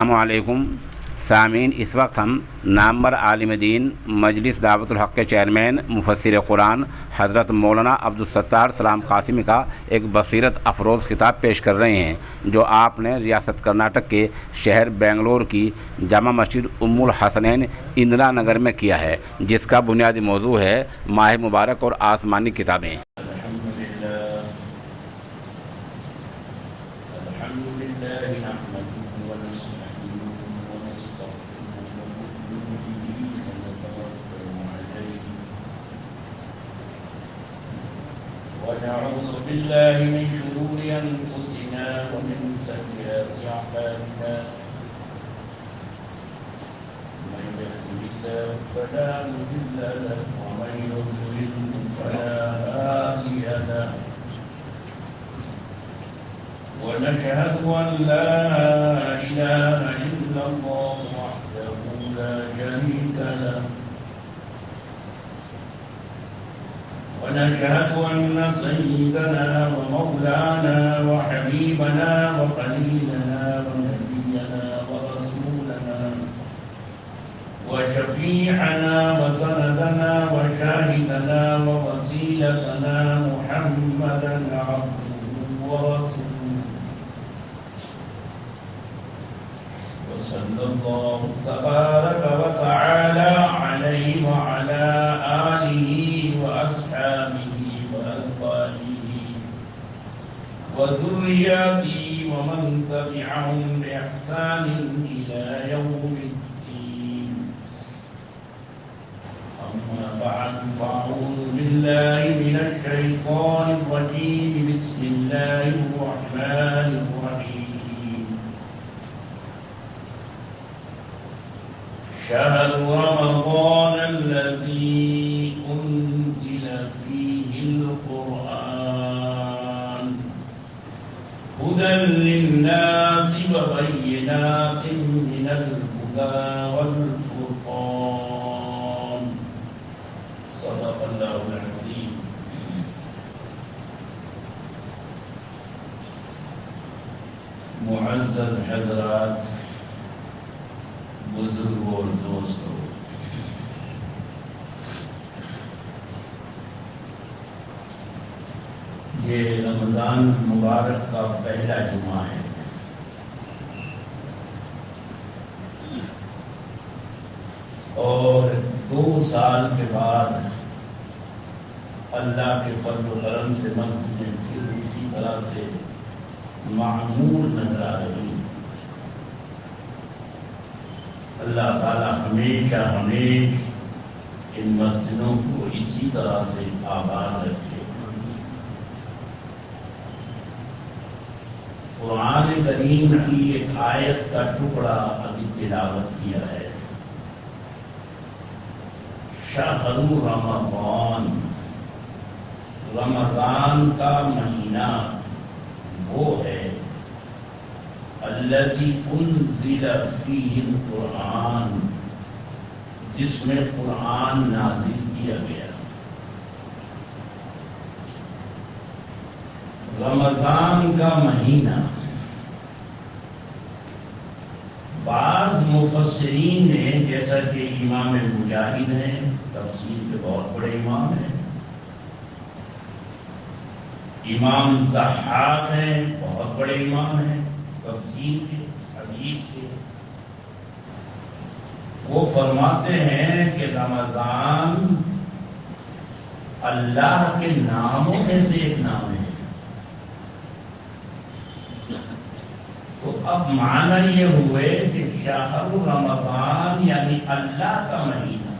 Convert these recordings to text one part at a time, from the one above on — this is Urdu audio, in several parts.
السلام علیکم سامعین، اس وقت ہم نامور عالم دین مجلس دعوت الحق کے چیئرمین مفسر قرآن حضرت مولانا عبدالستار سلام قاسمی کا ایک بصیرت افروز خطاب پیش کر رہے ہیں، جو آپ نے ریاست کرناٹک کے شہر بنگلور کی جامع مسجد ام الحسنین اندرا نگر میں کیا ہے، جس کا بنیادی موضوع ہے ماہ مبارک اور آسمانی کتابیں۔ ونعوذ بالله من شرور أنفسنا ومن سيئات أعمالنا، من يهده الله فلا مضل له ومن يضلل فلا هادي له، ونشهد أن لا إله إلا الله وحده لا شريك له، ونشهد أن سيدنا ومولانا وحبيبنا وخليلنا ونبينا ورسولنا وشفيعنا وسندنا وشاهدنا ووسيلتنا محمدا عبده ورسوله، وصلى الله تبارك وتعالى عليه وعلى آله وأصحابه وأزواجه وذرياته ومن تبعهم بإحسان إلى يوم الدين. أما بعد، فأعوذ بالله من الشيطان الرجيم. بسم الله الرحمن الرحيم. شهر رمضان الذي أنزل فيه القرآن هدى للناس وبينات من الهدى والفرقان. صدق الله العظيم. معزز حضرات، بزرگوں اور دوستوں، یہ رمضان مبارک کا پہلا جمعہ ہے، اور 2 سال کے بعد اللہ کے فضل و کرم سے مسجدیں پھر اسی طرح سے معمور نظر آ رہی ہیں۔ اللہ تعالی ہمیشہ ان مسجدوں کو اسی طرح سے آباد رکھے۔ قرآن کریم کی ایک آیت کا ٹکڑا ابھی تلاوت کیا ہے۔ شہر رمضان، رمضان کا مہینہ وہ ہے الذی انزل فیہ القرآن، جس میں قرآن نازل کیا گیا۔ رمضان کا مہینہ، بعض مفسرین نے، جیسا کہ امام مجاہد ہیں، تفسیر کے بہت بڑے امام ہیں، امام ضحاک ہیں، بہت بڑے امام ہیں تفسیر کے، حدیث کے، وہ فرماتے ہیں کہ رمضان اللہ کے ناموں میں سے ایک نام ہے۔ تو اب معنی یہ ہوئے کہ شہر رمضان یعنی اللہ کا مہینہ۔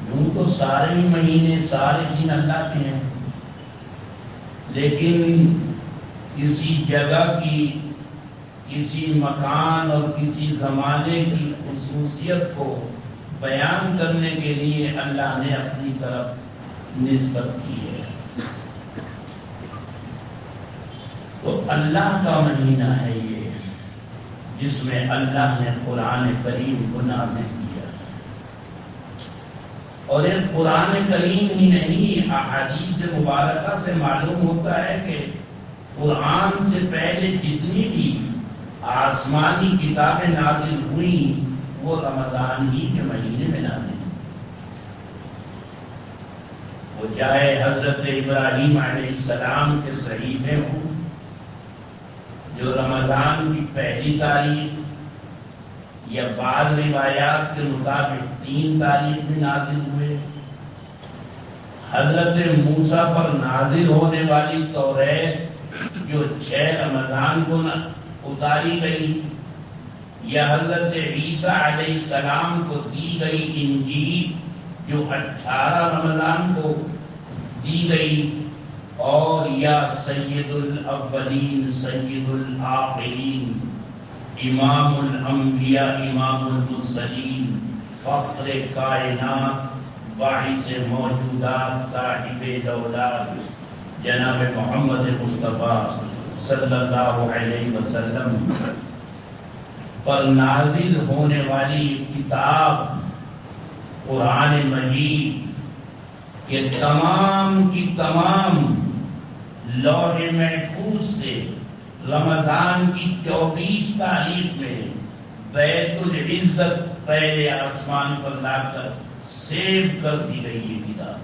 یوں تو سارے ہی مہینے، سارے دن اللہ کے ہیں، لیکن کسی جگہ کی، کسی مکان اور کسی زمانے کی خصوصیت کو بیان کرنے کے لیے اللہ نے اپنی طرف نسبت کی ہے۔ تو اللہ کا مہینہ ہے یہ، جس میں اللہ نے قرآن کریم کو نازل کیا، اور یہ قرآن کریم ہی نہیں، احادیث مبارکہ سے معلوم ہوتا ہے کہ قرآن سے پہلے جتنی بھی آسمانی کتابیں نازل ہوئیں وہ رمضان ہی کے مہینے میں نازل ہوئی. وہ چاہے حضرت ابراہیم علیہ السلام کے صحیفے ہوں جو رمضان کی پہلی تاریخ یا بعض روایات کے مطابق 3 تاریخ میں نازل ہوئے، حضرت موسیٰ پر نازل ہونے والی توریت جو 6 رمضان کو اتاری گئی، یا حضرت عیسیٰ علیہ السلام کو دی گئی انجیل جو 18 رمضان کو دی گئی، اور یا سید الاولین سید الآخرین امام الانبیاء امام المرسلین فخر کائنات باعث موجودات صاحب دولات جناب محمد مصطفیٰ صلی اللہ علیہ وسلم پر نازل ہونے والی کتاب قرآن مجید کے تمام کی تمام لوح محفوظ سے رمضان کی 24 تاریخ میں بیت العزت پہلے آسمان پر لا کر سیو کر دی گئی یہ کتاب.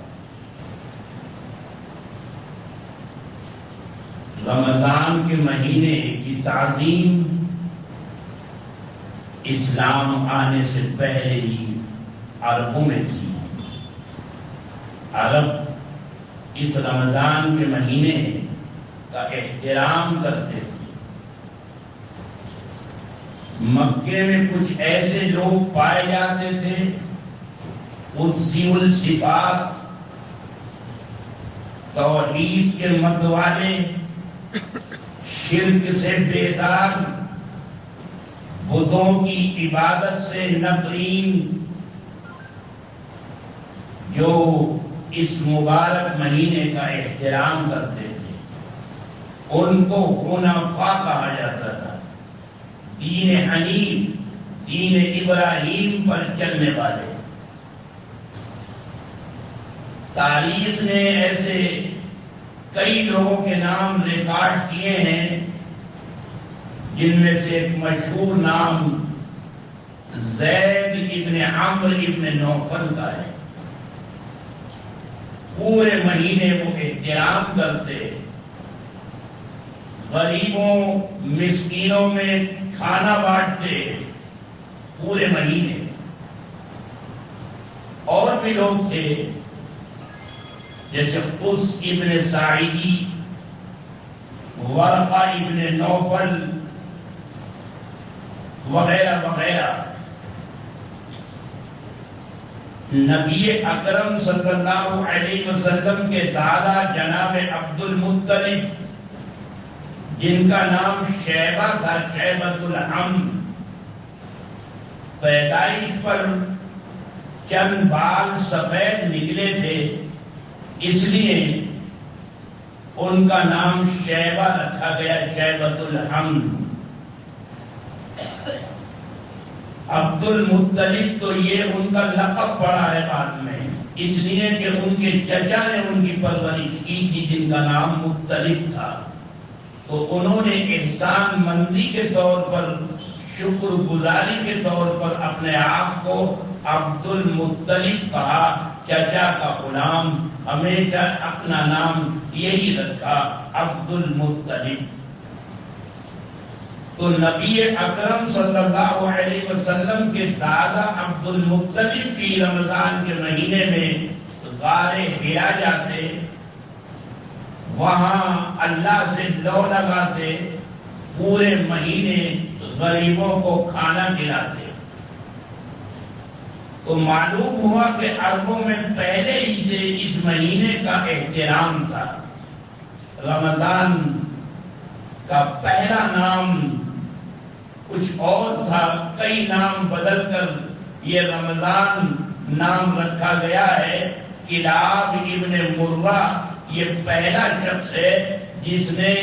رمضان کے مہینے کی تعظیم اسلام آنے سے پہلے ہی عربوں میں تھی. عرب اس رمضان کے مہینے کا احترام کرتے تھے. مکے میں کچھ ایسے لوگ پائے جاتے تھے قدسی الصفات توحید کے مد والے، شرک سے بیزار، بتوں کی عبادت سے نفرین، جو اس مبارک مہینے کا احترام کرتے تھے. ان کو حنفاء کہا جاتا تھا، دین حنیف، دین ابراہیم پر چلنے والے. تاریخ نے ایسے کئی لوگوں کے نام ریکارڈ کیے ہیں جن میں سے ایک مشہور نام زید ابن عمرو ابن نوفل کا ہے. پورے مہینے وہ احترام کرتے، غریبوں مسکینوں میں کھانا بانٹتے پورے مہینے. اور بھی لوگ تھے جیسے قس ابن ساعدی، ورقہ ابن نوفل وغیرہ وغیرہ. نبی اکرم صلی اللہ علیہ وسلم کے دادا جناب عبد المطلب جن کا نام شیبہ تھا، شیبۃ الحمد، پیدائش پر چند بال سفید نکلے تھے، اس لیے ان کا نام شیبہ رکھا گیا، شیبۃ الحمد. عبد المطلب تو یہ ان کا لقب پڑا ہے بعد میں، اس لیے کہ ان کے چچا نے ان کی پرورش کی تھی جن کا نام مطلب تھا. تو انہوں نے احسان مندی کے طور پر، شکر گزاری کے طور پر اپنے آپ کو عبد المطلب کہا، چچا کا غلام. ہمیشہ اپنا نام یہی رکھا، عبد المطلب. تو نبی اکرم صلی اللہ علیہ وسلم کے دادا عبد المطلب بھی رمضان کے مہینے میں غار حرا جاتے، وہاں اللہ سے لو لگاتے، پورے مہینے غریبوں کو کھانا کھلاتے. تو معلوم ہوا کہ عربوں میں پہلے ہی سے اس مہینے کا احترام تھا. رمضان کا پہلا نام کچھ اور تھا، کئی نام بدل کر یہ رمضان نام رکھا گیا ہے. کلاب ابن مرہ یہ پہلا شخص ہے جس نے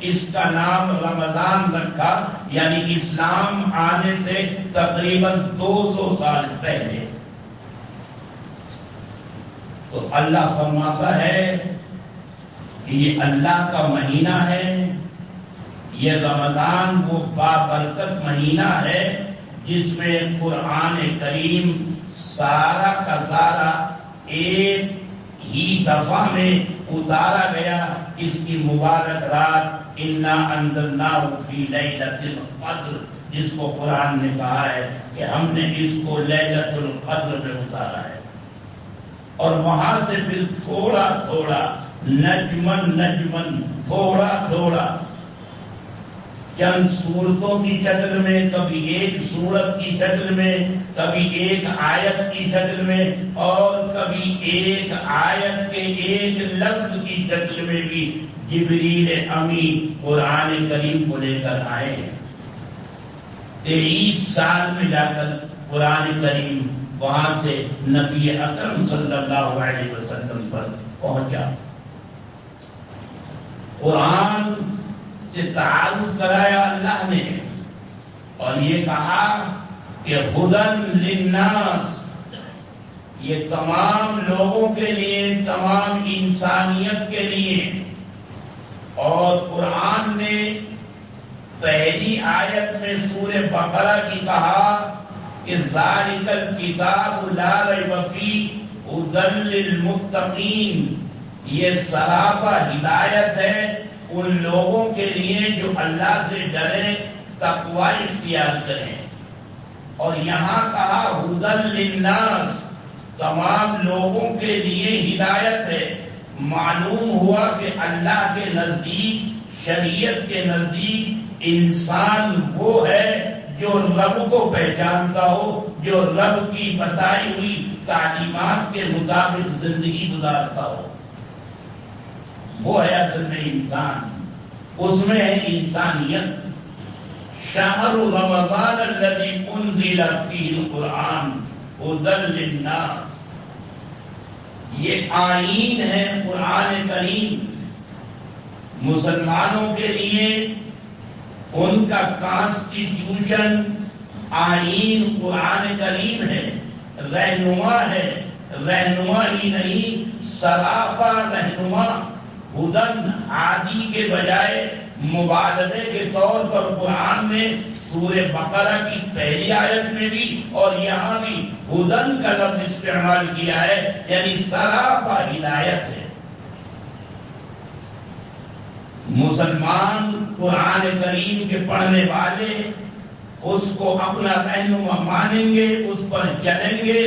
اس کا نام رمضان رکھا، یعنی اسلام آنے سے تقریباً 200 سال پہلے. تو اللہ فرماتا ہے کہ یہ اللہ کا مہینہ ہے، یہ رمضان وہ بابرکت مہینہ ہے جس میں قرآن کریم سارا کا سارا ایک ہی دفعہ میں اتارا گیا. اس کی مبارک رات انا انزلناہ فی لیلۃ القدر، جس کو قرآن نے کہا ہے کہ ہم نے اس کو لیلۃ القدر میں اتارا ہے. اور وہاں سے پھر تھوڑا تھوڑا نجمن تھوڑا تھوڑا چند صورتوں کی شکل میں، کبھی ایک صورت کی شکل میں، کبھی ایک آیت کی شکل میں، اور کبھی ایک آیت کے ایک لفظ کی شکل میں بھی جبریل امی قرآن کریم کو لے کر آئے. 23 سال میں جا کر قرآن کریم وہاں سے نبی اکرم صلی اللہ علیہ وسلم پر پہنچا. قرآن سے تعارف کرایا اللہ نے، اور یہ کہا کہ ہدن للناس، یہ تمام لوگوں کے لیے، تمام انسانیت کے لیے. اور قرآن نے پہلی آیت میں سورہ بقرہ کی کہا کہ ذالک الکتاب لا ریب فیہ ھدی للمتقین، یہ سراپا ہدایت ہے ان لوگوں کے لیے جو اللہ سے ڈرے، تقوی اختیار کریں. اور یہاں کہا ھدی للناس، تمام لوگوں کے لیے ہدایت ہے. معلوم ہوا کہ اللہ کے نزدیک، شریعت کے نزدیک انسان وہ ہے جو رب کو پہچانتا ہو، جو رب کی بتائی ہوئی تعلیمات کے مطابق زندگی گزارتا ہو. وہ ہے اصل میں انسان، اس میں ہے انسانیت. شہر رمضان الذی انزل فیہ القرآن ھدی للناس، یہ آئین ہے قرآن کریم مسلمانوں کے لیے. ان کا کانسٹیٹیوشن آئین قرآن کریم ہے، رہنما ہے. رہنما ہی نہیں، سراپا رہنما. ہدن ہادی کے بجائے مبالغے کے طور پر قرآن نے سورہ بقرہ کی پہلی آیت میں بھی اور یہاں بھی ہدن کا لفظ استعمال کیا ہے، یعنی سراپا ہدایت ہے. مسلمان قرآن کریم کے پڑھنے والے اس کو اپنا رہنما مانیں گے، اس پر چلیں گے،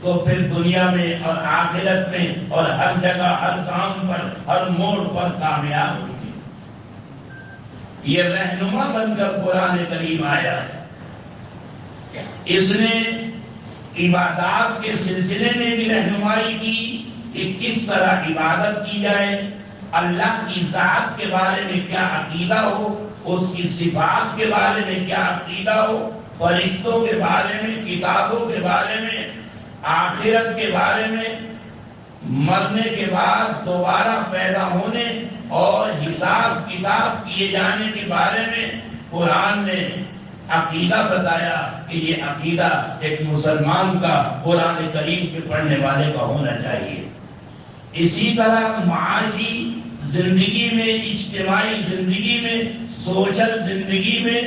تو پھر دنیا میں اور آخرت میں اور ہر جگہ، ہر کام پر، ہر موڑ پر کامیاب ہوں گے. یہ رہنما بن کر قرآن کریم آیا ہے. اس نے عبادات کے سلسلے میں بھی رہنمائی کی کہ کس طرح عبادت کی جائے، اللہ کی ذات کے بارے میں کیا عقیدہ ہو، اس کی صفات کے بارے میں کیا عقیدہ ہو، فرشتوں کے بارے میں، کتابوں کے بارے میں، آخرت کے بارے میں، مرنے کے بعد دوبارہ پیدا ہونے اور حساب کتاب کیے جانے کے بارے میں قرآن نے عقیدہ بتایا کہ یہ عقیدہ ایک مسلمان کا قرآن کریم کے پڑھنے والے کا ہونا چاہیے. اسی طرح معاشی زندگی میں، اجتماعی زندگی میں، سوشل زندگی میں،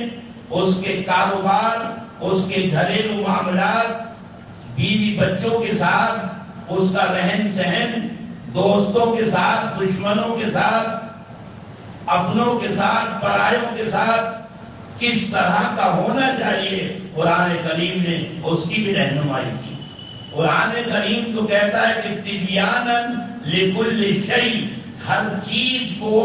اس کے کاروبار، اس کے گھریلو معاملات، بیوی بچوں کے ساتھ اس کا رہن سہن، دوستوں کے ساتھ، دشمنوں کے ساتھ، اپنوں کے ساتھ، پرایوں کے ساتھ کس طرح کا ہونا چاہیے، قرآن کریم نے اس کی بھی رہنمائی کی. قرآن کریم تو کہتا ہے کہ تبیانا لکل شیء، ہر چیز کو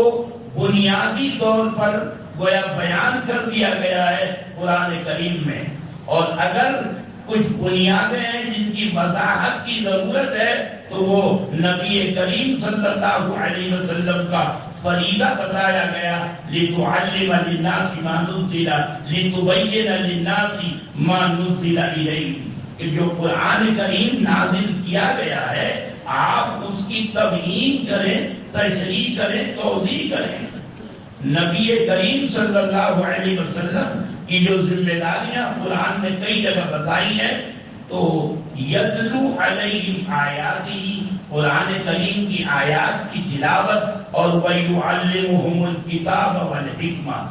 بنیادی طور پر گویا بیان کر دیا گیا ہے قرآن کریم میں. اور اگر کچھ بنیادیں ہیں جن کی وضاحت کی ضرورت ہے تو وہ نبی کریم صلی اللہ علیہ وسلم کا فریضہ بتایا گیا، لِتُعَلِّمَ لِلنَّاسِ مَا نُزِّلَ لِتُبَيِّنَ لِلنَّاسِ مَا نُزِّلَ إِلَيْهِمْ، کہ جو قرآن کریم نازل کیا گیا ہے آپ اس کی تبیین کریں، تشریح کریں، توضیح کریں. نبی کریم صلی اللہ علیہ وسلم کی جو ذمہ داریاں قرآن نے کئی جگہ بتائی ہیں، تو یتلو علیہم آیاتی، قرآن کریم کی آیات کی تلاوت، اور وَيُعَلِّمُهُمُ الْكِتَابَ وَالْحِکْمَةَ،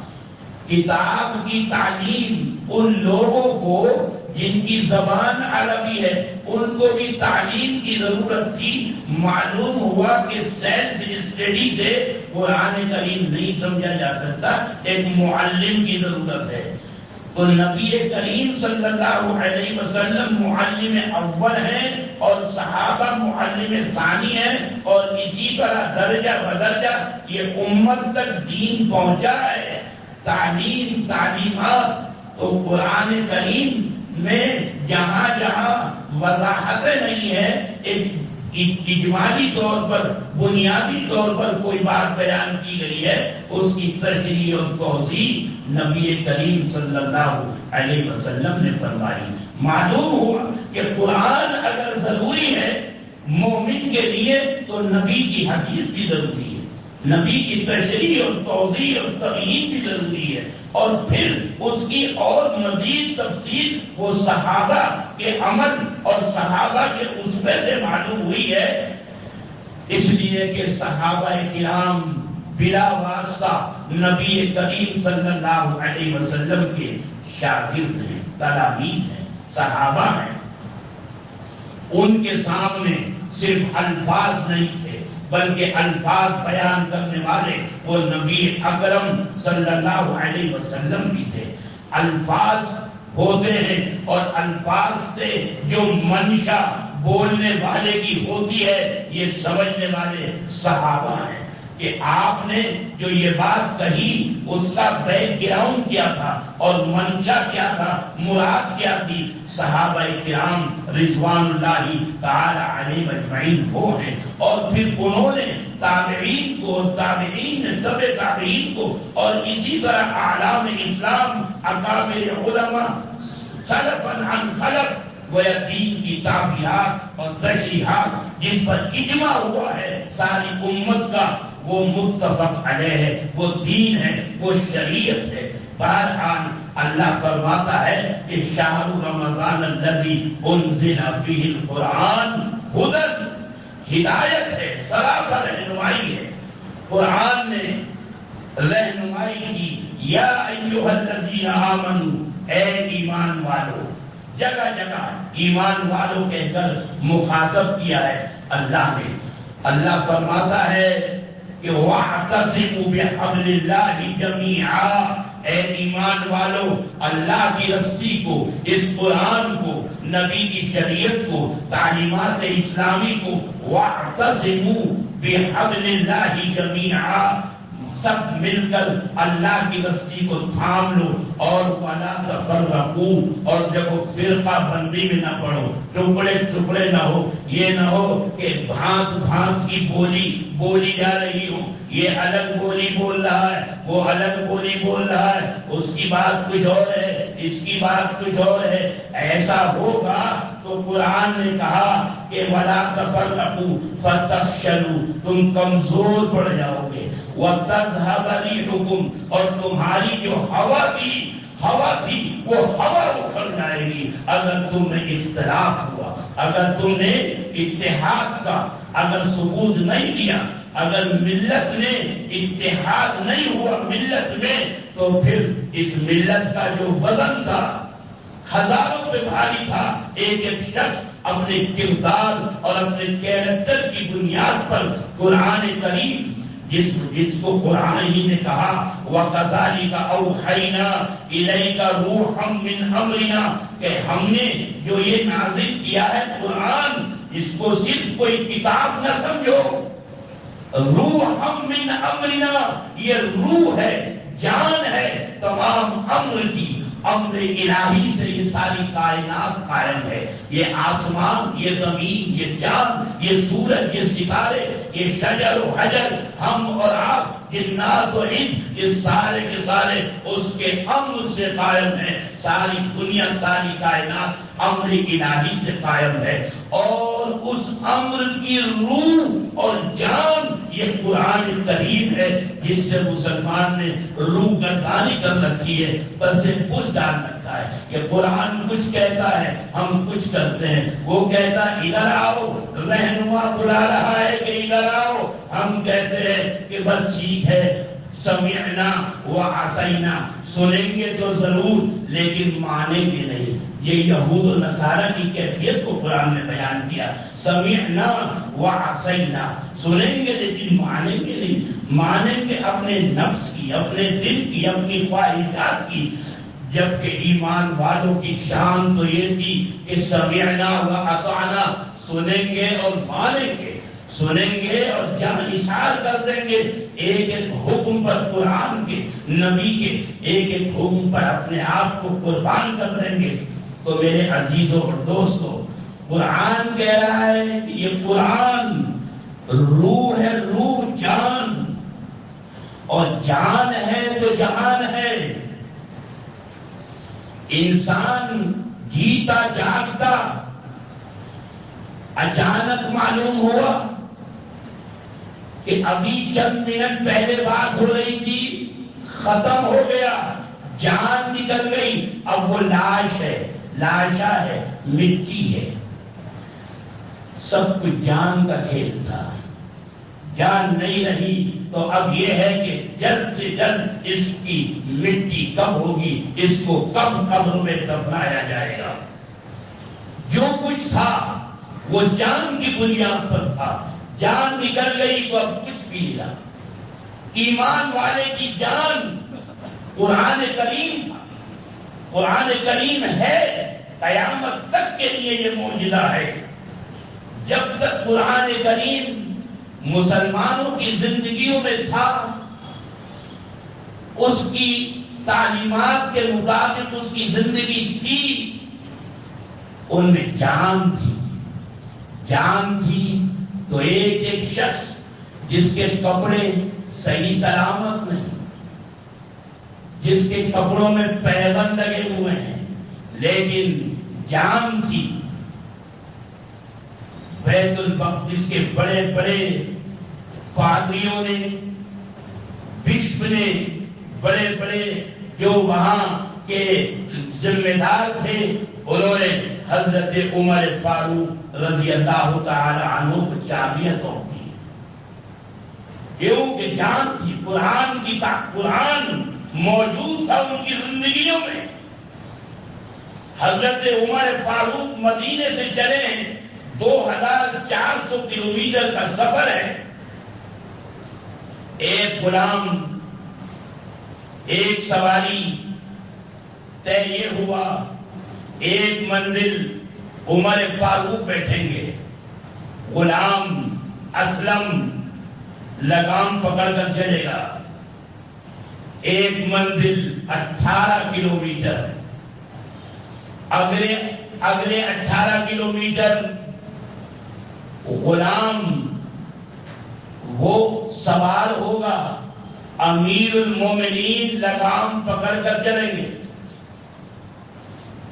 کتاب کی تعلیم ان لوگوں کو جن کی زبان عربی ہے ان کو بھی تعلیم کی ضرورت تھی. معلوم ہوا کہ سیلف اسٹڈی سے قرآن کریم نہیں سمجھا جا سکتا، ایک معلم کی ضرورت ہے. تو نبی کریم صلی اللہ علیہ وسلم معلم اول ہیں اور صحابہ معلم ثانی ہیں، اور اسی طرح درجہ بدرجہ یہ امت تک دین پہنچا ہے. تعلیمات تو قرآن کریم میں جہاں جہاں وضاحتیں نہیں ہیں، ایک اجمالی طور پر بنیادی طور پر کوئی بات بیان کی گئی ہے، اس کی تشریح اور توضیح نبی کریم صلی اللہ علیہ وسلم نے فرمائی. معلوم ہوا کہ قرآن اگر ضروری ہے مومن کے لیے تو نبی کی حدیث بھی ضروری ہے، نبی کی تشریح اور توضیح اور تبیین بھی ضروری ہے، اور پھر اس کی اور مزید تفصیل وہ صحابہ کے عمل اور صحابہ کے اسوے سے معلوم ہوئی ہے. اس لیے کہ صحابہ کرام بلا واسطہ نبی کریم صلی اللہ علیہ وسلم کے شاگرد ہیں، تلامید ہیں، صحابہ ہیں. ان کے سامنے صرف الفاظ نہیں تھے بلکہ الفاظ بیان کرنے والے وہ نبی اکرم صلی اللہ علیہ وسلم بھی تھے. الفاظ ہوتے ہیں اور الفاظ سے جو منشا بولنے والے کی ہوتی ہے یہ سمجھنے والے صحابہ ہیں کہ آپ نے جو یہ بات کہی اس کا بیک گراؤنڈ کیا تھا اور منشا کیا تھا، مراد کیا تھی. صحابہ کرام رضوان اللہ تعالی علیہ اجمعین وہ ہیں، اور پھر انہوں نے تابعین کو، تابعین نے تبع تابعین کو، اور اسی طرح اعلام اسلام اکابر علماء سلفاً عن خلف وہ دین کی تعبیرات اور تشریحات جس پر اجماع ہوا ہے ساری امت کا، وہ متفق علیہ ہے، وہ دین ہے، وہ شریعت ہے. بہرحال اللہ فرماتا ہے کہ شہر رمضان الذی انزل فیہ القرآن ہدی، ہدایت ہے، سراپا رہنمائی ہے. قرآن نے رہنمائی کی. یا ایھا الذین آمنوا، اے ایمان والو، جگہ جگہ ایمان والو کہہ کر مخاطب کیا ہے اللہ نے. اللہ فرماتا ہے کہ وَاعْتَصِمُوا بِحَبْلِ اللَّهِ جَمِيعًا، اے ایمان والو اللہ کی رسی کو، اس قرآن کو، نبی کی شریعت کو، تعلیمات اسلامی کو، وَاعْتَصِمُوا بِحَبْلِ اللَّهِ جَمِيعًا، سب مل کر اللہ کی رسی کو تھام لو، اور وَلَا تَفَرَّقُوا، اور جب وہ فرقہ بندی میں نہ پڑو، ٹکڑے ٹکڑے نہ ہو. یہ نہ ہو کہ بھانت بھانت کی بولی جا رہی ہو، یہ الگ بولی بول رہا ہے، وہ الگ بولی بول رہا ہے، اس کی بات کچھ اور ہے، اس کی بات کچھ اور ہے. ایسا ہوگا تو قرآن نے کہا کہ وَلَا تَفَرَّقُوا فَتَفْشَلُوا، تم کمزور پڑ جاؤ گے. وَتَذْهَبَ رِيحُكُمْ، اور تمہاری جو ہوا تھی وہ ہوا اکھڑ جائے گی. اگر تم میں اختلاف ہوا، اگر تم نے اتحاد کا اگر ثبوت نہیں دیا، اگر ملت نے اتحاد نہیں ہوا ملت میں، تو پھر اس ملت کا جو وزن تھا ہزاروں پہ بھاری تھا. ایک ایک شخص اپنے کردار اور اپنے کیریکٹر کی بنیاد پر قرآن کریم جس کو قرآن ہی نے کہا وَكَذَلِكَ أَوْحَيْنَا إِلَيْكَ رُوحًا مِّنْ أَمْرِنَا، کہ ہم نے جو یہ نازل کیا ہے قرآن، اس کو صرف کوئی کتاب نہ سمجھو. روحًا مِّنْ أَمْرِنَا، یہ روح ہے، جان ہے تمام امر کی. امر الہی سے یہ ساری کائنات قائم ہے. یہ آسمان، یہ زمین، یہ چاند، یہ سورج، یہ ستارے، یہ شجر و حجر، ہم اور آپ، جنات و انس، یہ سارے کے سارے اس کے امر سے قائم ہیں. ساری دنیا، ساری کائنات امر الہی سے قائم ہے. اور اس امر کی روح اور جان یہ قرآن کریم ہے، جس سے مسلمان نے روح گردانی کر رکھی ہے، بس پوچھ ڈال رکھا ہے. یہ قرآن کچھ کہتا ہے، ہم کچھ کرتے ہیں. وہ کہتا ادھر آؤ، رہنما بلا رہا ہے کہ ادھر آؤ، ہم کہتے ہیں کہ بس ٹھیک ہے، سمعنا وعصینا، سنیں گے تو ضرور لیکن مانیں گے نہیں۔ یہ یہود و نصارہ کی کیفیت کو قرآن نے بیان کیا، سمعنا وعصینا، سنیں گے لیکن مانیں گے نہیں، مانیں گے اپنے نفس کی، اپنے دل کی، اپنی خواہشات کی۔ جبکہ ایمان والوں کی شان تو یہ تھی کہ سمعنا واطعنا، سنیں گے اور مانیں گے، سنیں گے اور جانشار کر دیں گے، ایک ایک حکم پر قرآن کے، نبی کے ایک ایک حکم پر اپنے آپ کو قربان کر دیں گے۔ تو میرے عزیزوں اور دوستوں، قرآن کہہ رہا ہے کہ یہ قرآن روح ہے، روح جان، اور جان ہے تو جہان ہے۔ انسان جیتا جاگتا اچانک معلوم ہوا کہ ابھی چند منٹ پہلے بات ہو رہی تھی، ختم ہو گیا، جان نکل گئی، اب وہ لاش ہے، لاشا ہے، مٹی ہے۔ سب کچھ جان کا کھیل تھا، جان نہیں رہی تو اب یہ ہے کہ جلد سے جلد اس کی مٹی کب ہوگی، اس کو کب قبر میں دفنایا جائے گا۔ جو کچھ تھا وہ جان کی بنیاد پر تھا، جان نکل گئی تو اب کچھ بھی نہیں رہا۔ ایمان والے کی جان قرآن کریم تھا، قرآن کریم ہے، قیامت تک کے لیے یہ معجزہ ہے۔ جب تک قرآن کریم مسلمانوں کی زندگیوں میں تھا، اس کی تعلیمات کے مطابق اس کی زندگی تھی، ان میں جان تھی، جان تھی تو ایک ایک شخص جس کے کپڑے صحیح سلامت نہیں، جس کے کپڑوں میں پیبند لگے ہوئے ہیں لیکن جان تھی، بیت المقدس کے بڑے بڑے پادریوں نے، بشپ نے، بڑے بڑے جو وہاں کے ذمہ دار تھے، انہوں نے حضرت عمر فاروق رضی اللہ تعالی عنہ کو چابیاں سونپ دی، کیونکہ جان تھی، قرآن کی قرآن موجود تھا ان کی زندگیوں میں۔ حضرت عمر فاروق مدینے سے چلے ہیں، 2400 کلومیٹر کا سفر ہے۔ ایک غلام، ایک سواری طے یہ ہوا، ایک منزل عمر فاروق بیٹھیں گے، غلام اسلم لگام پکڑ کر چلے گا، ایک منزل 18 کلومیٹر، اگلے 18 کلومیٹر غلام وہ سوار ہوگا، امیر المومنین لگام پکڑ کر چلیں گے۔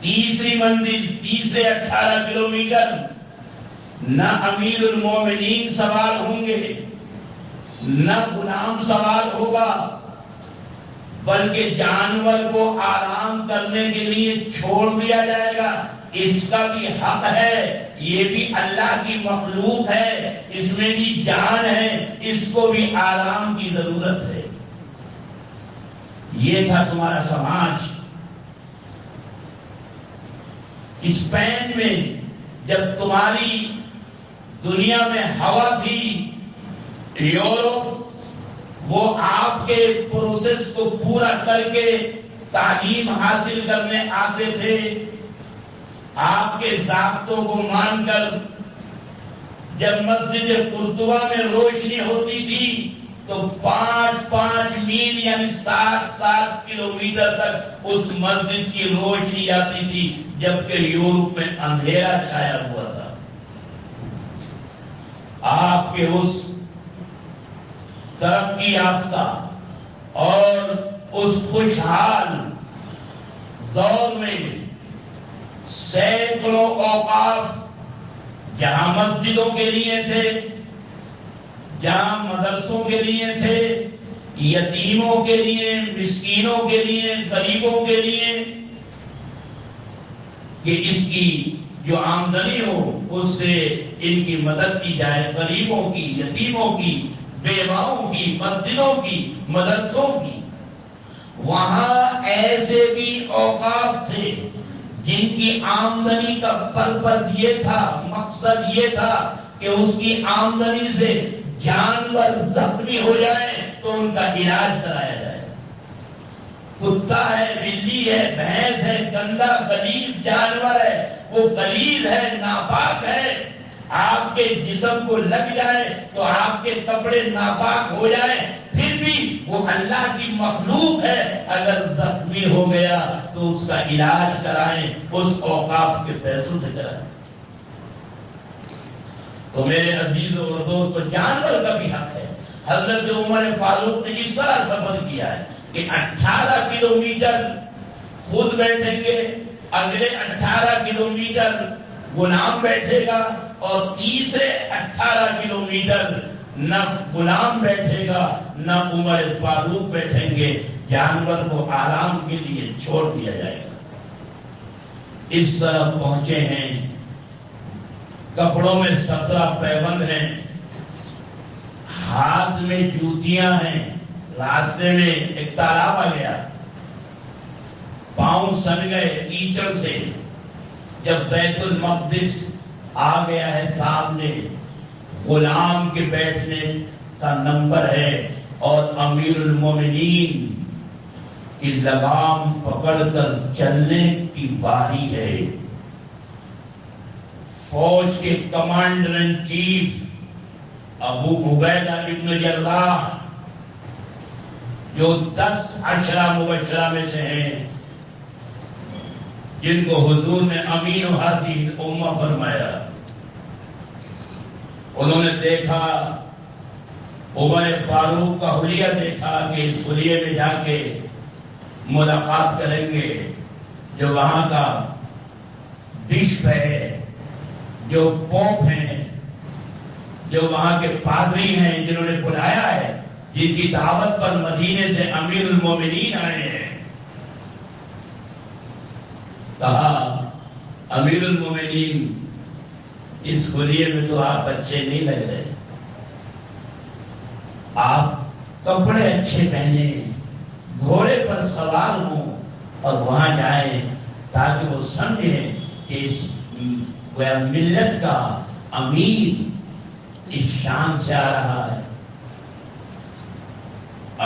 تیسری منزل، تیسرے 18 کلومیٹر نہ امیر المومنین سوار ہوں گے، نہ غلام سوار ہوگا، بلکہ جانور کو آرام کرنے کے لیے چھوڑ دیا جائے گا۔ اس کا بھی حق ہے، یہ بھی اللہ کی مخلوق ہے، اس میں بھی جان ہے، اس کو بھی آرام کی ضرورت ہے۔ یہ تھا تمہارا سماج۔ اسپین میں جب تمہاری دنیا میں ہوا تھی، یورپ وہ آپ کے پروسیس کو پورا کر کے تعلیم حاصل کرنے آتے تھے، آپ کے ضابطوں کو مان کر۔ جب مسجد قرطبہ میں روشنی ہوتی تھی تو 5 میل یعنی 7 کلومیٹر تک اس مسجد کی روشنی آتی تھی، جبکہ یورپ میں اندھیرا چھایا ہوا تھا۔ آپ کے اس ترقی یافتہ اور اس خوشحال دور میں سینکڑوں اوقاف جہاں مسجدوں کے لیے تھے، جہاں مدرسوں کے لیے تھے، یتیموں کے لیے، مسکینوں کے لیے، غریبوں کے لیے، کہ اس کی جو آمدنی ہو اس سے ان کی مدد کی جائے، غریبوں کی، یتیموں کی، بیواؤں کی، مسجدوں کی مدرسوں کی، وہاں ایسے بھی اوقاف تھے جن کی آمدنی کا پرپس یہ تھا، مقصد یہ تھا کہ اس کی آمدنی سے جانور زخمی ہو جائیں تو ان کا علاج کرایا جائے۔ کتا ہے، بلی ہے، بھینس ہے، گندا غلیظ جانور ہے، وہ غلیظ ہے، ناپاک ہے، آپ کے جسم کو لگ جائے تو آپ کے کپڑے ناپاک ہو جائیں، پھر بھی وہ اللہ کی مخلوق ہے، اگر زخمی ہو گیا تو اس کا علاج کرائیں، اس اوقاف کے پیسوں سے کرائیں۔ تو میرے عزیزوں اور دوستو، جانور کا بھی حق ہے۔ حضرت عمر فاروق نے اس طرح سفر کیا ہے کہ 18 کلومیٹر خود بیٹھیں گے، اگلے 18 کلومیٹر غلام بیٹھے گا، اور تیسرے 18 کلومیٹر نہ غلام بیٹھے گا نہ عمر فاروق بیٹھیں گے، جانور کو آرام کے لیے چھوڑ دیا جائے گا۔ اس طرح پہنچے ہیں، کپڑوں میں 17 پیبند ہیں، ہاتھ میں جوتیاں ہیں، راستے میں ایک تالاب آ گیا، پاؤں سن گئے کیچڑ سے۔ جب بیت المقدس آ گیا ہے سامنے، غلام کے بیٹھنے کا نمبر ہے اور امیر المومنین کی لگام پکڑ کر چلنے کی باری ہے۔ فوج کے کمانڈر ان چیف ابو عبیدہ ابن جراح، جو 10 عشرہ مبشرہ میں سے ہیں، جن کو حضور نے امین و ہادی الامہ فرمایا، انہوں نے دیکھا، عمر فاروق کا حلیہ دیکھا کہ اس حلیے میں جا کے ملاقات کریں گے، جو وہاں کا بشپ ہے، جو پوپ ہیں، جو وہاں کے پادری ہیں، جنہوں نے بلایا ہے، جن کی دعوت پر مدینے سے امیر المومنین آئے ہیں۔ کہا، امیر المومنین، اس خلیے میں تو آپ اچھے نہیں لگ رہے، آپ کپڑے اچھے پہنے، گھوڑے پر سوار ہوں اور وہاں جائیں تاکہ وہ سمجھیں کہ اس ملت کا امیر اس شان سے آ رہا ہے۔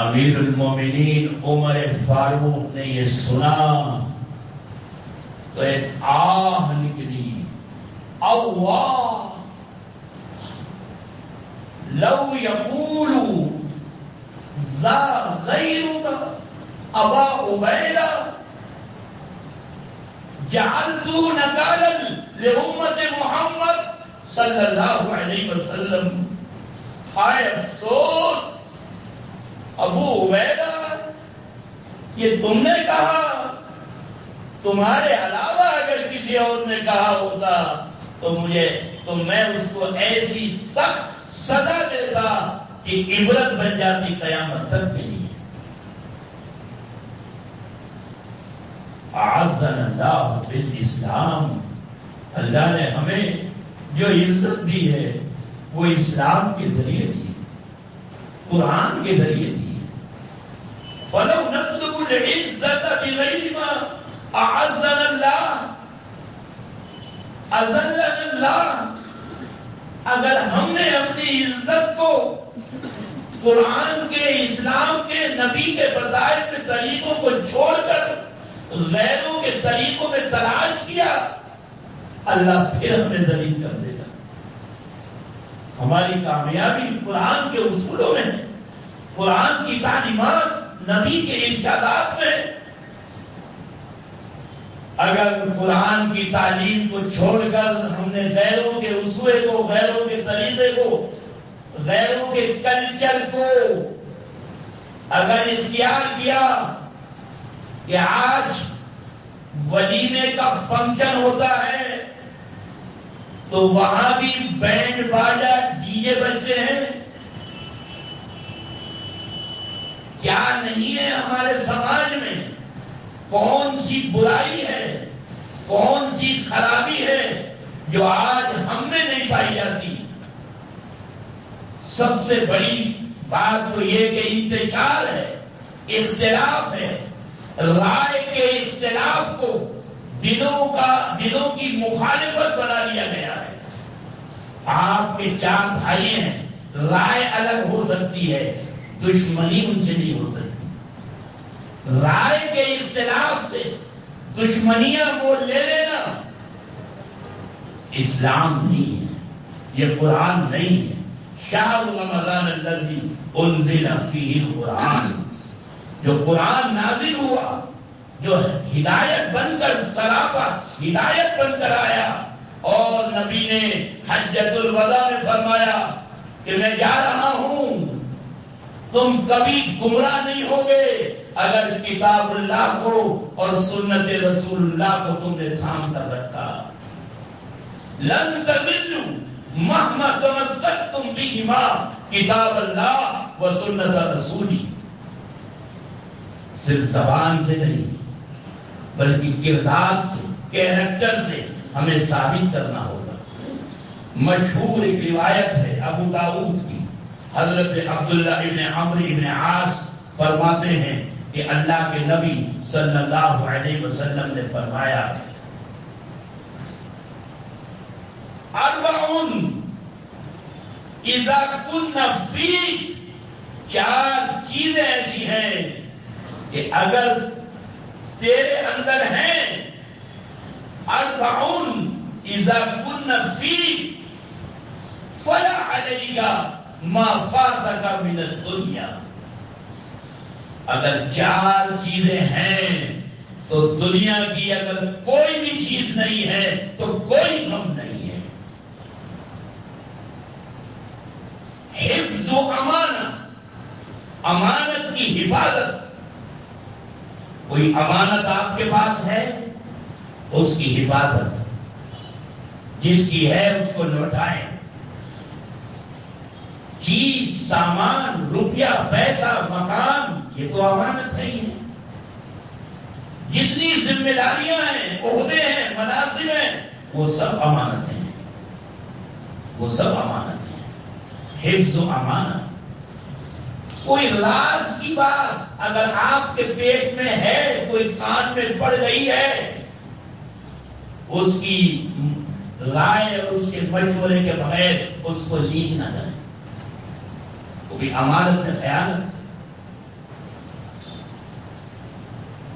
امیر المومنین عمر فاروق نے یہ سنا تو ایک آہ نکلی، اللہ لو یقول ذا غیرک ابا عبیدہ جعلت نکالا لامت محمد صلی اللہ علیہ وسلم۔ ہائے افسوس ابو عبیدہ، یہ تم نے کہا، تمہارے علاوہ اگر کسی اور نے کہا ہوتا تو میں اس کو ایسی سخت سزا دیتا کہ عبرت بن جاتی قیامت تک کے لیے۔ اعزنا اللہ بالاسلام، اللہ نے ہمیں جو عزت دی ہے وہ اسلام کے ذریعے دی، قرآن کے ذریعے دی۔ فَلَوْ نَطْلُبُ الْعِزَّةَ بِغَيْرِ مَا اعزنا اللہ اذلنا اللہ، اگر ہم نے اپنی عزت کو قرآن کے، اسلام کے، نبی کے بتائے ہوئے طریقوں کو چھوڑ کر غیروں کے طریقوں میں تلاش کیا، اللہ پھر ہمیں ذلیل کر دے گا۔ ہماری کامیابی قرآن کے اصولوں میں ہے، قرآن کی تعلیمات، نبی کے ارشادات میں۔ اگر قرآن کی تعلیم کو چھوڑ کر ہم نے غیروں کے اسوے کو، غیروں کے طریقے کو، غیروں کے کلچر کو اگر اختیار کیا کہ آج ولیمے کا فنکشن ہوتا ہے تو وہاں بھی بینڈ باجا ڈیجے بجتے ہیں، کیا نہیں ہے ہمارے سماج میں؟ کون سی برائی ہے، کون سی خرابی ہے جو آج ہم میں نہیں پائی جاتی؟ سب سے بڑی بات تو یہ کہ انتشار ہے، اختلاف ہے، رائے کے اختلاف کو دلوں کی مخالفت بنا لیا گیا ہے۔ آپ کے 4 بھائی ہیں، رائے الگ ہو سکتی ہے، دشمنی ان سے نہیں ہو سکتی۔ رائے کے اختلاف سے دشمنیاں وہ لے لینا اسلام نہیں ہے، یہ قرآن نہیں ہے۔ شہر رمضان الذی انزل فیہ القرآن، جو قرآن نازل ہوا، جو ہدایت بن کر سراپا ہدایت بن کر آیا، اور نبی نے حجۃ الوداع میں فرمایا کہ میں جا رہا ہوں، تم کبھی گمراہ نہیں ہوگے اگر کتاب اللہ کو اور سنت رسول اللہ کو تم نے تھام کر رکھا۔ لن تضلوا مهما تمسكتم بهما کتاب اللہ و سنت رسولی۔ صرف زبان سے نہیں بلکہ کردار سے، کیریکٹر سے ہمیں ثابت کرنا ہوگا۔ مشہور ایک روایت ہے ابو داؤد کی، حضرت عبداللہ ابن عمرو ابن عاص فرماتے ہیں کہ اللہ کے نبی صلی اللہ علیہ وسلم نے فرمایا، اربعٌ اذا کن فیک، 4 چیزیں ایسی ہیں کہ اگر تیرے اندر ہیں، اربعٌ اذا کن فیک فلا علیک ما فاتک من الدنیا۔ اگر 4 چیزیں ہیں تو دنیا کی اگر کوئی بھی چیز نہیں ہے تو کوئی غم نہیں ہے۔ حفظ و امانت، امانت کی حفاظت۔ کوئی امانت آپ کے پاس ہے، اس کی حفاظت، جس کی ہے اس کو لوٹائیں۔ چیز، سامان، روپیہ، پیسہ، مکان، یہ تو امانت نہیں ہے۔ جتنی ذمہ داریاں ہیں، عہدے ہیں، مناصب ہیں، وہ سب امانت ہیں، وہ سب امانت ہیں۔ حفظ و امانت۔ کوئی راز کی بات اگر آپ کے پیٹ میں ہے، کوئی کان میں پڑ گئی ہے، اس کی رائے اور اس کے مشورے کے بغیر اس کو لیک نہ کریں، وہ بھی امانت میں خیانت۔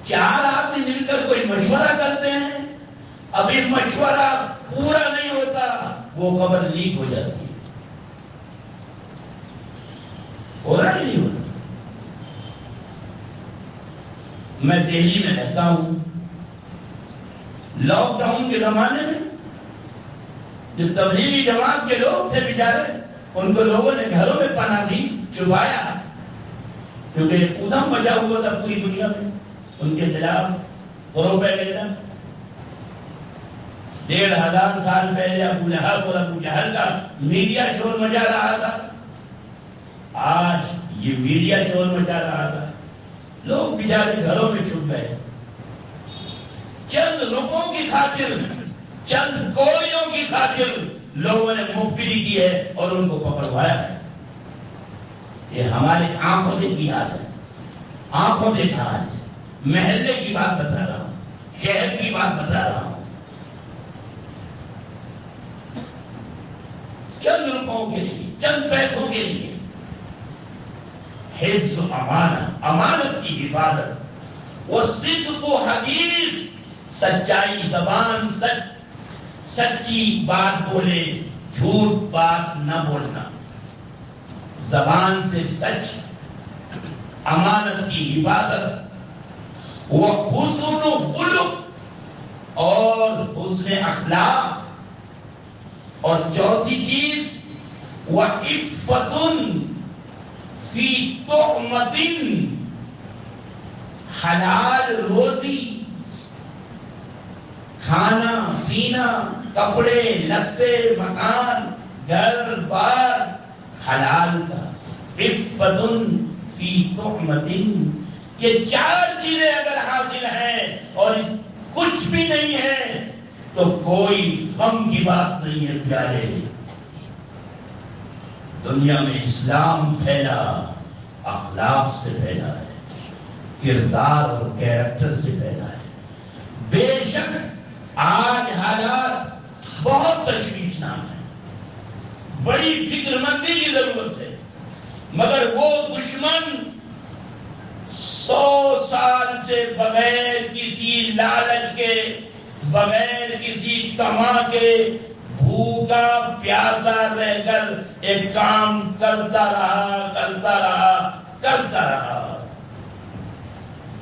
4 آدمی مل کر کوئی مشورہ کرتے ہیں، ابھی مشورہ پورا نہیں ہوتا، وہ خبر لیک ہو جاتی ہے، ہو رہا ہی نہیں ہوتا۔ میں دہلی میں رہتا ہوں، لاک ڈاؤن کے زمانے میں جو تبلیغی جماعت کے لوگ تھے بیچارے، ان کو لوگوں نے گھروں میں پناہ دی، چھپایا، کیونکہ ادھم مچا ہوا تھا پوری دنیا میں ان کے خلاف پروپیگنڈا۔ 1500 سال پہلے ابو لہب اور ابو جہل کا میڈیا شور مچا رہا تھا، آج یہ میڈیا شور مچا رہا تھا۔ لوگ بیچارے گھروں میں چھپ گئے، چند روپوں کی خاطر، چند کوڑیوں کی خاطر لوگوں نے مخبری کی ہے اور ان کو پکڑوایا ہے۔ یہ ہماری آنکھوں دیکھی حال ہے، آنکھوں دیکھا حال ہے۔ محلے کی بات بتا رہا ہوں، شہر کی بات بتا رہا ہوں۔ چند روپوں کے لیے، چند پیسوں کے لیے حفظ و امانت، امانت کی حفاظت۔ وہ صدق و حدیث، سچائی زبان، سچی بات بولے، جھوٹ بات نہ بولنا، زبان سے سچ، امانت کی حفاظت۔ وہ حسن و خلق اور حسن اخلاق، اور چوتھی چیز وہ عفت فی طعمۃ، حلال روزی، کھانا پینا، کپڑے لتے، مکان، گھر بار حلال کا۔ عفت فی طعمۃ، یہ 4 چیزیں اگر حاصل ہیں اور کچھ بھی نہیں ہے تو کوئی غم کی بات نہیں ہے پیارے۔ دنیا میں اسلام پھیلا، اخلاق سے پھیلا ہے، کردار اور کیریکٹر سے پھیلا ہے۔ بے شک آج حالات بہت تشویشناک ہیں، بڑی فکر مندی کی ضرورت ہے، مگر وہ دشمن 100 سال سے بغیر کسی لالچ کے، بغیر کسی طمع کے، بھوکا پیاسا رہ کر ایک کام کرتا رہا۔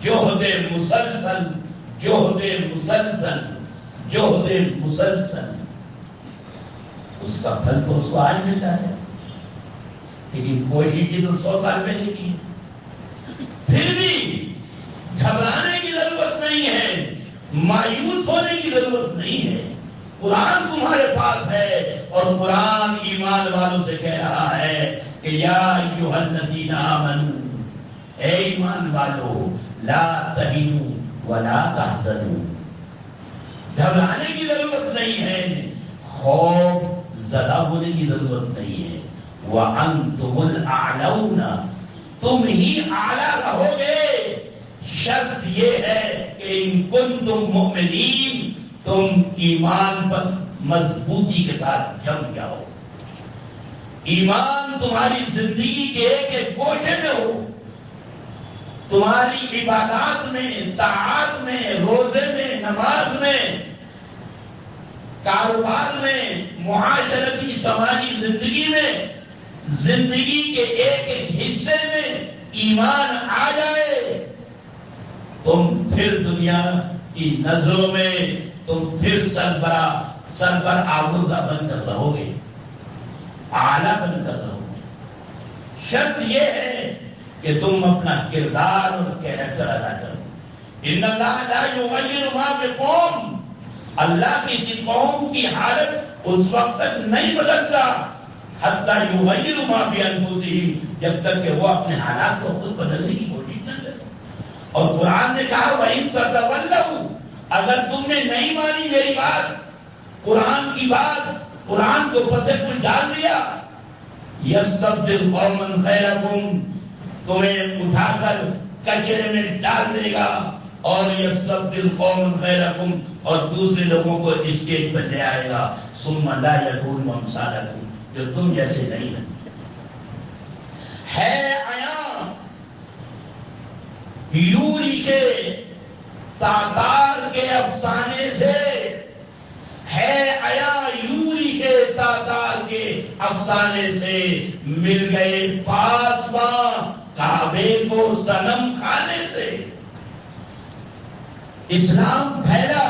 جہد مسلسل اس کا پھل تو اس کو آج ملتا ہے، لیکن کوشش کی تو 100 سال پہلے کی۔ پھر بھی گھبرانے کی ضرورت نہیں ہے، مایوس ہونے کی ضرورت نہیں ہے۔ قرآن تمہارے پاس ہے اور قرآن ایمان والوں سے کہہ رہا ہے کہ یا ایھا الذین آمنوا، اے ایمان والو، لا تہنوا ولا تحزنوا، گھبرانے کی ضرورت نہیں ہے، خوف زدہ ہونے کی ضرورت نہیں ہے۔ وانتم الاعلون، تم ہی اعلیٰ رہو گے، شرط یہ ہے کہ ان کنتم مؤمنین، تم ایمان پر مضبوطی کے ساتھ جم جاؤ، ایمان تمہاری زندگی کے ایک ایک گوشے میں ہو، تمہاری عبادات میں، طاعات میں، روزے میں، نماز میں، کاروبار میں، معاشرتی سماجی زندگی میں، زندگی کے ایک ایک حصے میں ایمان آ جائے، تم پھر دنیا کی نظروں میں تم پھر سر پر آبروزہ بن کر رہو گے، اعلیٰ بن کر رہو گے۔ شرط یہ ہے کہ تم اپنا کردار اور کیریکٹر ادا کرو۔ ان اللہ لا یغیر ما بقوم، اللہ کسی قوم کی حالت اس وقت تک نہیں بدلتا حتی یغیروا ما بانفسہم، جب تک کہ وہ اپنے حالات کو خود بدلنے کی کوشش نہ کرے۔ اور قرآن نے کہا وَإِن تَتَوَلَّوْا، اگر تم نے نہیں مانی میری بات، قرآن کی بات، قرآن کو پسے کچھ ڈال دیا، یستبدل قوما غیرکم، تمہیں اٹھا کر کچرے میں ڈال دے گا، اور یستبدل قوما غیرکم، اور دوسرے لوگوں کو اسٹیج پر لے آئے گا، ثم لا یکونوا امثالکم، جو تم جیسے نہیں ہے عیاں یوری سے تاتار کے افسانے سے، ہے عیاں یوری کے تاتار کے افسانے سے مل گئے پاسباں کعبے کو صنم کھانے سے۔ اسلام پھیلا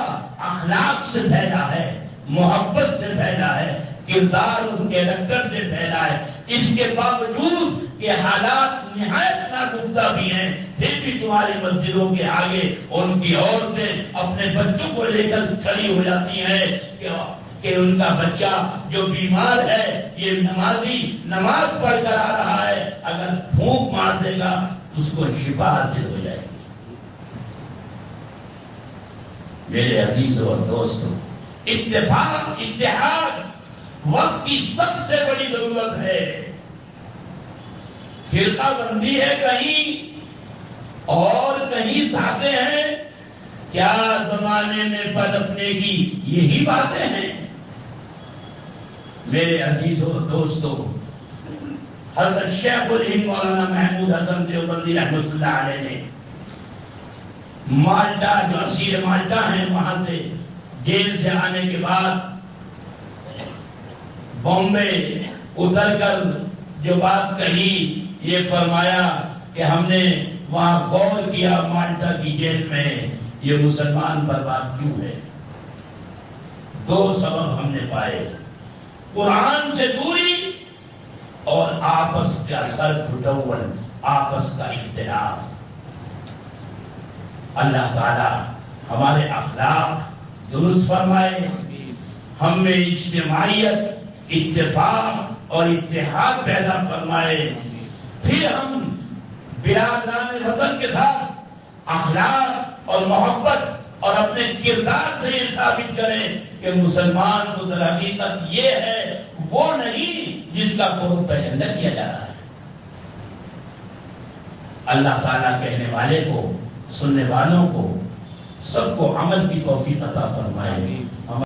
اخلاق سے پھیلا ہے، محبت سے پھیلا ہے، کردار اور کیریکٹر سے پھیلا ہے۔ اس کے باوجود کہ حالات نہایت ناگفتہ بھی ہیں، پھر بھی تمہاری مسجدوں کے آگے ان کی عورتیں اپنے بچوں کو لے کر کھڑی ہو جاتی ہیں کہ ان کا بچہ جو بیمار ہے، یہ نمازی نماز پڑھ کر آ رہا ہے، اگر پھونک مار دے گا اس کو شفا حاصل ہو جائے گی۔ میرے عزیزوں اور دوستوں، اتفاق، اتحاد وقت کی سب سے بڑی ضرورت ہے۔ فرقہ بندی ہے کہیں اور کہیں ساتھیں ہیں، کیا زمانے میں پنپنے کی یہی باتیں ہیں؟ میرے عزیزوں دوستوں، حضرت شیخ الہند مولانا محمود حسن دیوبندی رحمۃ اللہ علیہ نے مالٹا، جو اسیر مالٹا ہیں، وہاں سے جیل سے آنے کے بعد بامبے اتر کر جو بات کہی، یہ فرمایا کہ ہم نے وہاں غور کیا مالٹا کی جیل میں یہ مسلمان برباد کیوں ہے۔ دو سبب ہم نے پائے، قرآن سے دوری اور آپس کا سر پھٹول، آپس کا اختلاف۔ اللہ تعالی ہمارے اخلاق درست فرمائے، ہم میں اجتماعیت، اتفاق اور اتحاد پیدا فرمائے، پھر ہم برادران وطن کے ساتھ اخلاق اور محبت اور اپنے کردار سے یہ ثابت کریں کہ مسلمان تو در حقیقت یہ ہے، وہ نہیں جس کا قرب پہلے نہ کیا جا رہا ہے۔ اللہ تعالیٰ کہنے والے کو، سننے والوں کو، سب کو عمل کی توفیق عطا فرمائے.